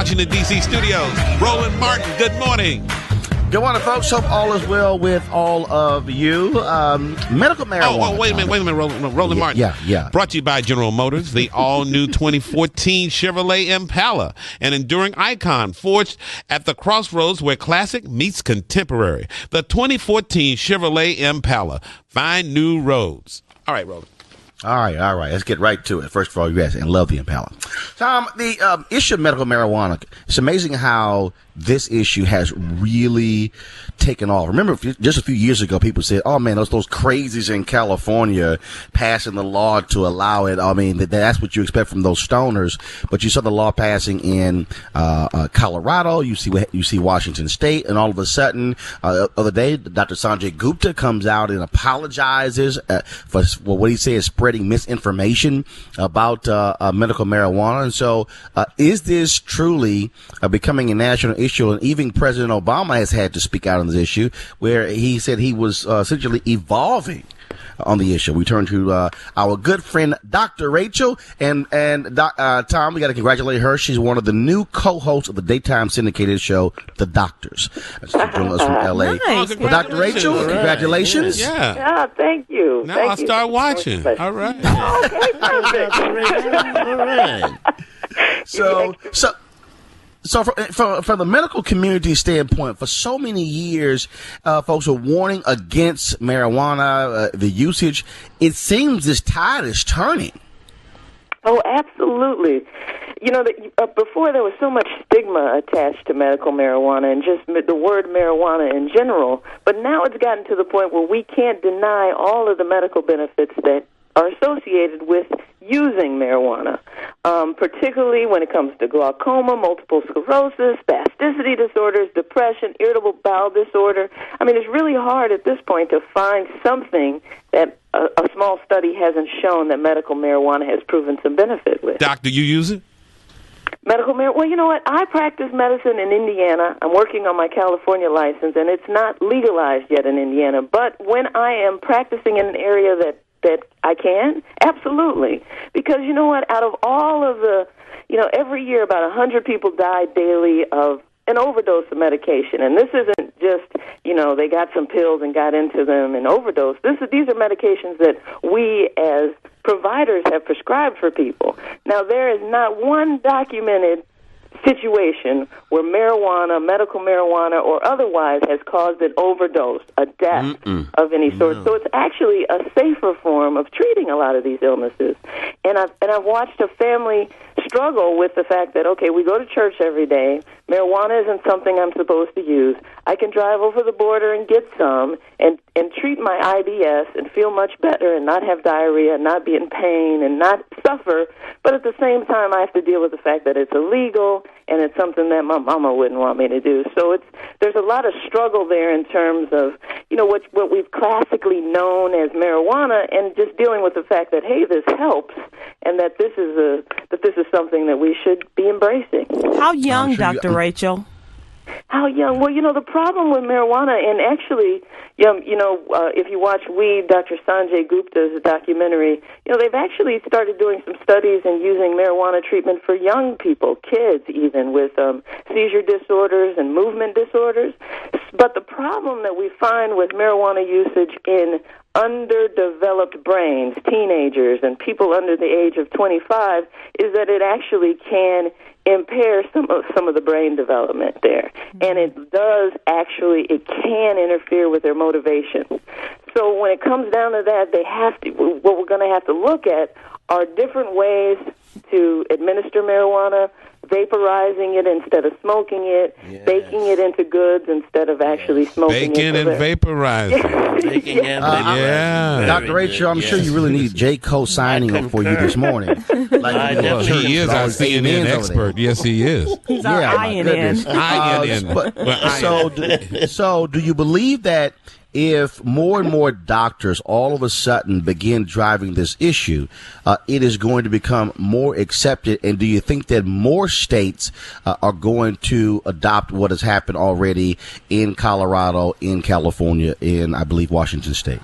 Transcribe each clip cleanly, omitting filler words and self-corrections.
Washington, D.C. studios, Roland Martin. Good morning. Good morning, folks. Hope all is well with all of you. Medical marijuana. Oh, wait a minute, Roland Martin. Yeah. Brought to you by General Motors, the all-new 2014 Chevrolet Impala, an enduring icon forged at the crossroads where classic meets contemporary. The 2014 Chevrolet Impala. Find new roads. All right, Roland. All right. Let's get right to it. First of all, you guys and love the Impala. Tom, the issue of medical marijuana, it's amazing how this issue has really taken off. Remember, just a few years ago, people said, oh, man, those crazies in California passing the law to allow it. I mean, that's what you expect from those stoners. But you saw the law passing in Colorado. You see Washington State. And all of a sudden, the other day, Dr. Sanjay Gupta comes out and apologizes for what he said is spreading misinformation about medical marijuana. And so is this truly becoming a national issue? And even President Obama has had to speak out on this issue, where he said he was essentially evolving on the issue. We turn to our good friend, Dr. Rachael. And Tom, we got to congratulate her. She's one of the new co-hosts of the daytime syndicated show, The Doctors. She's joining us from L.A. Nice. Well, Dr. Rachael, congratulations. Yeah, thank you. Now I'll start watching. All right. Okay, perfect. All right. So from the medical community standpoint, for so many years, folks were warning against marijuana, the usage. It seems this tide is turning. Oh, absolutely. You know, before there was so much stigma attached to medical marijuana and just the word marijuana in general, but now it's gotten to the point where we can't deny all of the medical benefits that are associated with using marijuana, particularly when it comes to glaucoma, multiple sclerosis, spasticity disorders, depression, irritable bowel disorder. I mean, it's really hard at this point to find something that a small study hasn't shown that medical marijuana has proven some benefit with. Doc, do you use it? Medical marijuana? Well, you know what? I practice medicine in Indiana. I'm working on my California license, and it's not legalized yet in Indiana. But when I am practicing in an area that I can? Absolutely. Because you know what? Out of all of every year about 100 people die daily of an overdose of medication. And this isn't just, they got some pills and got into them and overdosed. These are medications that we as providers have prescribed for people. Now, there is not one documented situation where marijuana, medical marijuana, or otherwise has caused an overdose, a death of any sort. So it's actually a safer form of treating a lot of these illnesses. And I've watched a family struggle with the fact that, okay, we go to church every day. Marijuana isn't something I'm supposed to use. I can drive over the border and get some and treat my IBS and feel much better and not have diarrhea and not be in pain and not suffer. But at the same time, I have to deal with the fact that it's illegal and it's something that my mama wouldn't want me to do. So there's a lot of struggle there in terms of, what we've classically known as marijuana, and just dealing with the fact that, hey, this helps, and that this is something that we should be embracing. How young, Dr. Rachael? How young? Well, the problem with marijuana, and actually, if you watch Weed, Dr. Sanjay Gupta's documentary, they've actually started doing some studies and using marijuana treatment for young people, kids even, with seizure disorders and movement disorders. But the problem that we find with marijuana usage in underdeveloped brains, teenagers, and people under the age of 25, is that it actually can impair some of the brain development there. And it can interfere with their motivation. So when it comes down to that, what we're going to have to look at are different ways to administer marijuana, vaporizing it instead of smoking it, baking it into goods instead of actually smoking it. Baking and vaporizing. Baking and vaporizing. Dr. Rachael, I'm sure you really need J. Cole signing up for you this morning. He is our CNN expert. Yes, he is. He's our INN. So do you believe that if more and more doctors all of a sudden begin driving this issue, it is going to become more accepted? And do you think that more states are going to adopt what has happened already in Colorado, in California, in, I believe, Washington State?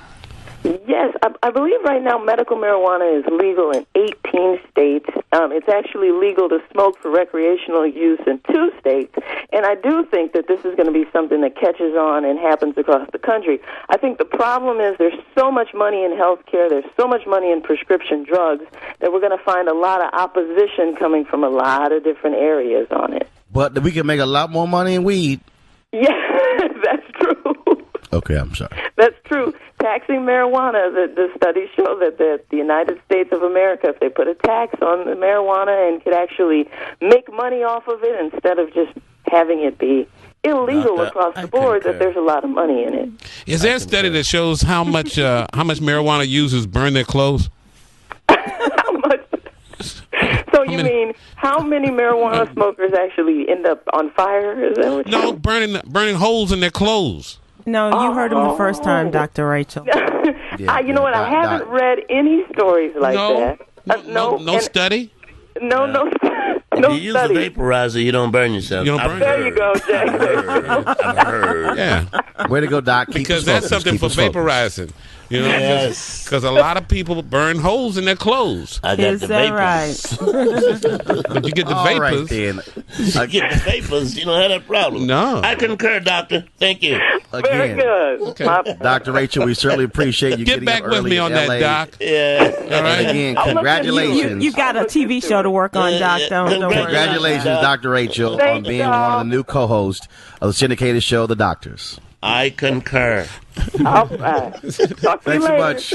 Yes, I believe right now medical marijuana is legal in 18 states. It's actually legal to smoke for recreational use in 2 states. And I do think that this is going to be something that catches on and happens across the country. I think the problem is there's so much money in healthcare, there's so much money in prescription drugs, that we're going to find a lot of opposition coming from a lot of different areas on it. But we can make a lot more money in weed. Yeah, that's true. Okay, I'm sorry. That's true. Taxing marijuana, the studies show that the United States of America, if they put a tax on the marijuana and could actually make money off of it instead of just having it be illegal across the board, that there's a lot of money in it. Is there a study that shows how much marijuana users burn their clothes? How much? So you mean how many marijuana smokers actually end up on fire? Is that what No, burning holes in their clothes. No, you heard him the first time, Dr. Rachel. You know what? I haven't read any stories like that. No study? No If you use a vaporizer, you don't burn yourself. There you go, Jay. I've heard. Yeah. Way to go, Doc. Because that's something for vaporizing. You know, because a lot of people burn holes in their clothes. I got the vapors. Right? But you get the All vapors. right, I get the vapors. You don't have that problem. No. I concur, doctor. Thank you. Very Again, good. Okay. Dr. Rachel, we certainly appreciate you Get getting back up with early me in on LA. that, Doc. Yeah. All right. And again, congratulations. You got a TV show to work on, Doc. Don't worry. Congratulations, Dr. Rachel, on being one of the new co-hosts of the syndicated show, The Doctors. I concur. All right. Talk to you Thanks so later. much.